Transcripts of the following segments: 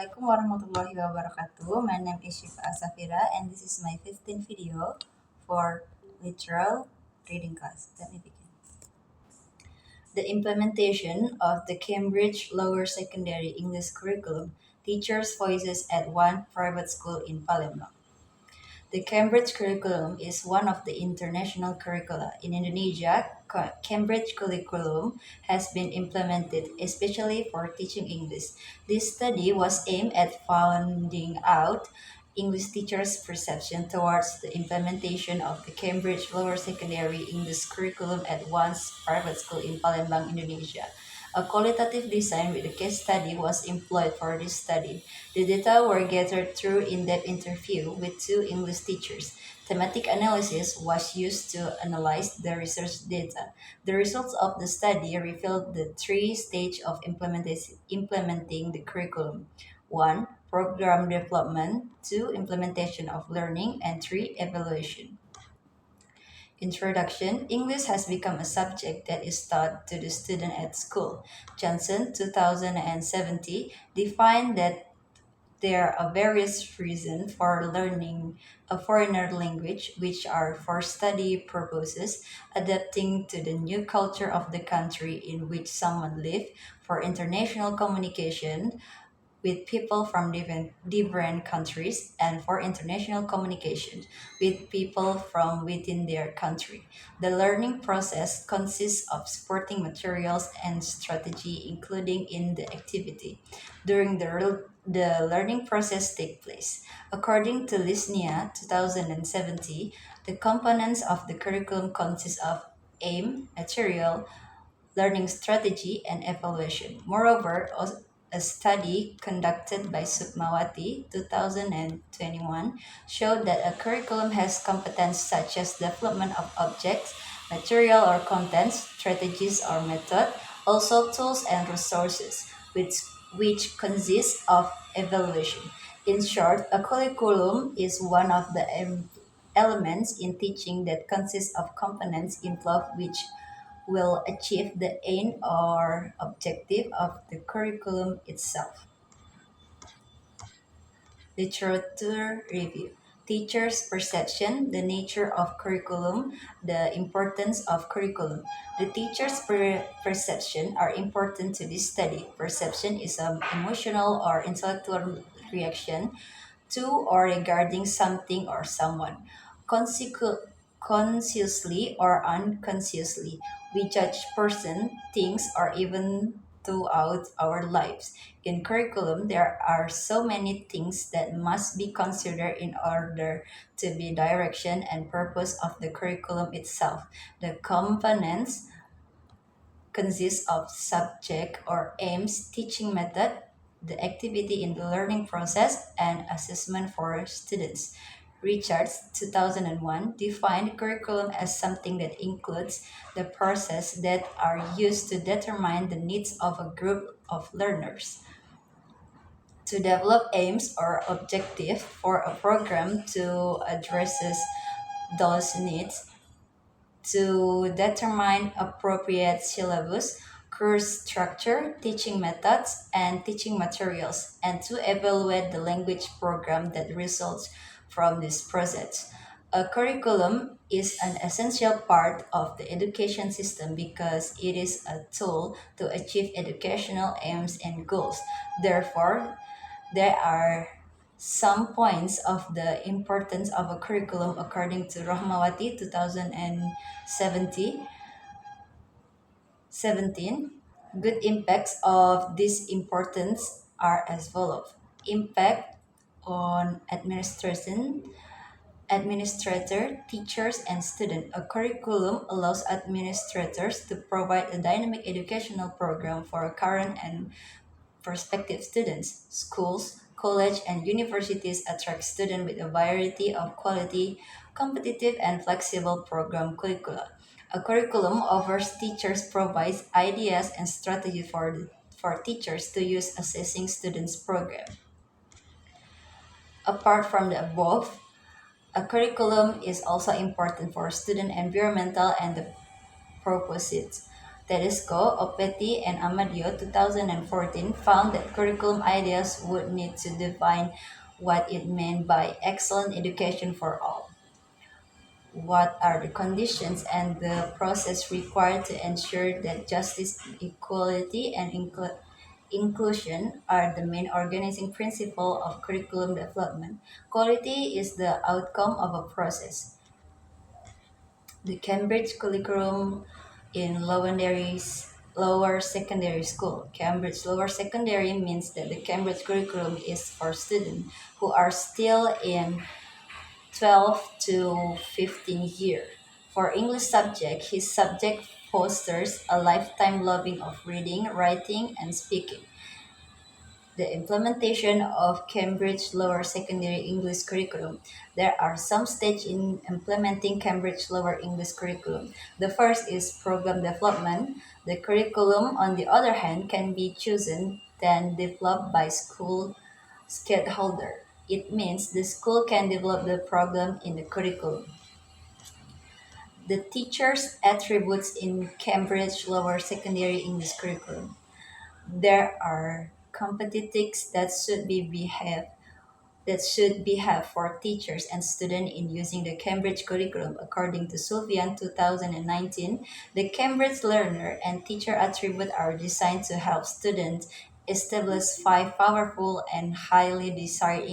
Assalamualaikum warahmatullahi wabarakatuh. My name is Shifa Asafira and this is my 15th video for literal reading class. Let me begin. The implementation of the Cambridge Lower Secondary English Curriculum, Teachers' Voices at one private school in Palembang. The Cambridge curriculum is one of the international curricula. In Indonesia, Cambridge curriculum has been implemented especially for teaching English. This study was aimed at finding out English teachers' perception towards the implementation of the Cambridge Lower Secondary English curriculum at one's private school in Palembang, Indonesia. A qualitative design with a case study was employed for this study. The data were gathered through in-depth interview with two English teachers. Thematic analysis was used to analyze the research data. The results of the study revealed the three stages of implementing the curriculum. 1. Program development. 2. Implementation of learning. And 3. Evaluation. Introduction. English has become a subject that is taught to the student at school. Johnson, 2070, defined that there are various reasons for learning a foreigner language, which are for study purposes, adapting to the new culture of the country in which someone lives, for international communication with people from different countries, and for international communication with people from within their country. The learning process consists of supporting materials and strategy, including in the activity. During the learning process take place. According to Lisnia 2070, the components of the curriculum consist of aim, material, learning strategy, and evaluation. Moreover, a study conducted by Sukmawati 2021 showed that a curriculum has competence such as development of objects, material or contents, strategies or method, also tools and resources, which consist of evaluation. In short, a curriculum is one of the elements in teaching that consists of components involved which will achieve the aim or objective of the curriculum itself. Literature review. Teachers' perception, the nature of curriculum, the importance of curriculum. The teacher's perception are important to this study. Perception is an emotional or intellectual reaction to or regarding something or someone. Consciously or unconsciously, we judge person, things, or even throughout our lives. In curriculum, there are so many things that must be considered in order to be direction and purpose of the curriculum itself. The components consist of subject or aims, teaching method, the activity in the learning process, and assessment for students. Richards, 2001, defined curriculum as something that includes the process that are used to determine the needs of a group of learners, to develop aims or objectives for a program to addresses those needs, to determine appropriate syllabus, course structure, teaching methods, and teaching materials, and to evaluate the language program that results from this process. A curriculum is an essential part of the education system because it is a tool to achieve educational aims and goals. Therefore, there are some points of the importance of a curriculum according to Rahmawati 2017. Good impacts of this importance are as follows. Impact on administrator, teachers, and students. A curriculum allows administrators to provide a dynamic educational program for current and prospective students. Schools, college, and universities attract students with a variety of quality, competitive, and flexible program curricula. A curriculum offers teachers provides ideas and strategies for teachers to use assessing students' program. Apart from the above, a curriculum is also important for student environmental and the purposes. Tedesco, Opeti, and Amadio 2014 found that curriculum ideas would need to define what it meant by excellent education for all. What are the conditions and the process required to ensure that justice, equality, and inclusion are the main organizing principle of curriculum development? Quality is the outcome of a process. The Cambridge curriculum in lower secondary school. Cambridge lower secondary means that the Cambridge curriculum is for students who are still in 12 to 15 year. For English subject, his subject fosters a lifetime loving of reading, writing, and speaking. The implementation of Cambridge Lower Secondary English Curriculum. There are some stages in implementing Cambridge Lower English Curriculum. The first is program development. The curriculum, on the other hand, can be chosen then developed by school stakeholder. It means the school can develop the program in the curriculum. The teacher's attributes in Cambridge Lower Secondary English Curriculum. There are competitives that should be have for teachers and students in using the Cambridge curriculum. According to Sylvian 2019, the Cambridge learner and teacher attribute are designed to help students establish five powerful and highly desired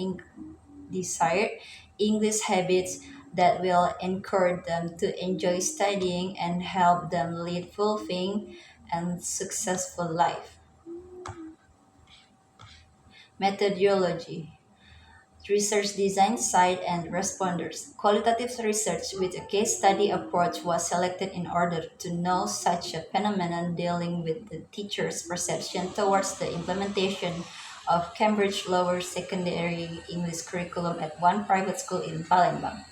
English habits that will encourage them to enjoy studying and help them lead fulfilling and successful life. Methodology. Research design site and responders. Qualitative research with a case study approach was selected in order to know such a phenomenon dealing with the teacher's perception towards the implementation of Cambridge Lower Secondary English curriculum at one private school in Palembang.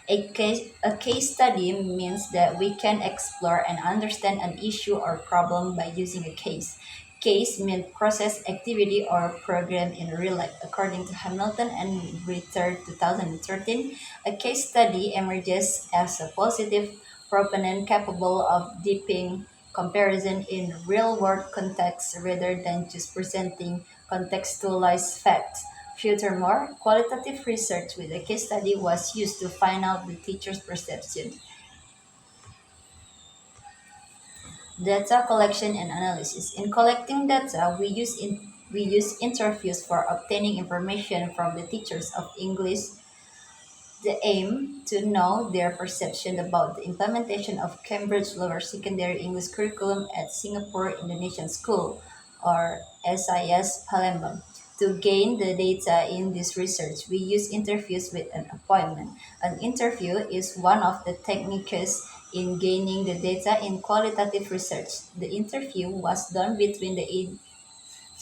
A case study means that we can explore and understand an issue or problem by using a case. Case means process, activity, or program in real life. According to Hamilton and Ritter 2013, a case study emerges as a positive proponent capable of deepening comparison in real-world context rather than just presenting contextualized facts. Furthermore, qualitative research with a case study was used to find out the teacher's perception. Data collection and analysis. In collecting data, we use interviews for obtaining information from the teachers of English. The aim to know their perception about the implementation of Cambridge Lower Secondary English Curriculum at Singapore Indonesian School, or SIS Palembang. To gain the data in this research, we use interviews with an appointment. An interview is one of the techniques in gaining the data in qualitative research. The interview was done between the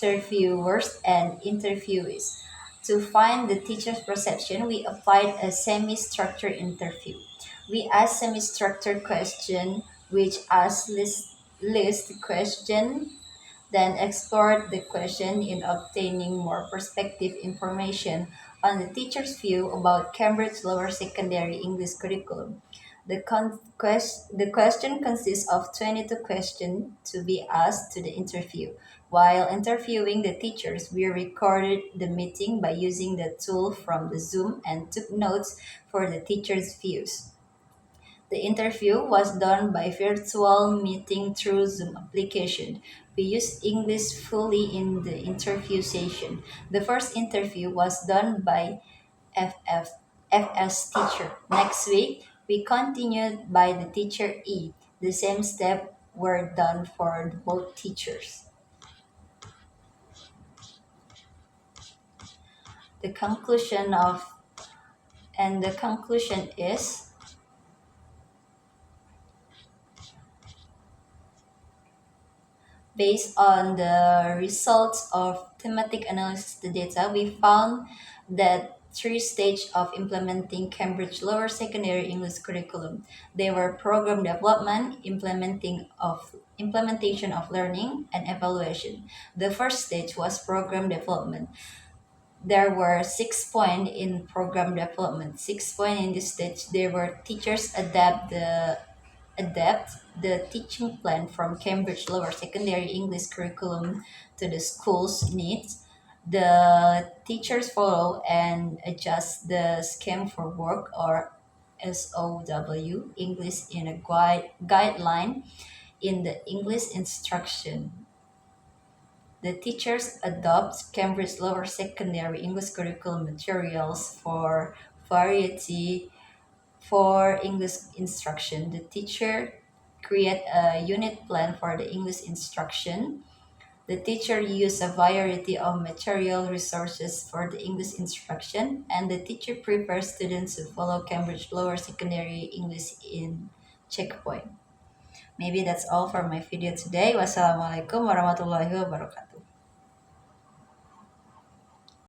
interviewers and interviewees. To find the teacher's perception, we applied a semi-structured interview. We asked semi-structured question, which asked list question, then explored the question in obtaining more perspective information on the teacher's view about Cambridge Lower Secondary English curriculum. The question consists of 22 questions to be asked to the interview. While interviewing the teachers, we recorded the meeting by using the tool from the Zoom and took notes for the teachers' views. The interview was done by virtual meeting through Zoom application. We used English fully in the interview session. The first interview was done by FS teacher. Next week, we continued by the teacher E. The same step were done for both teachers. The conclusion of and the conclusion is based on the results of thematic analysis of the data, we found that three stages of implementing Cambridge Lower Secondary English curriculum. They were program development, implementation of learning, and evaluation. The first stage was program development. There were 6 points in program development. 6 points in this stage. There were teachers adapt the teaching plan from Cambridge Lower Secondary English curriculum to the school's needs. The teachers follow and adjust the scheme for work or SOW, English in a guideline in the English instruction. The teachers adopt Cambridge Lower Secondary English curriculum materials for variety for English instruction. The teacher create a unit plan for the English instruction. The teacher use a variety of material resources for the English instruction, and the teacher prepares students to follow Cambridge Lower Secondary English in checkpoint. Maybe that's all for my video today. Wassalamualaikum warahmatullahi wabarakatuh.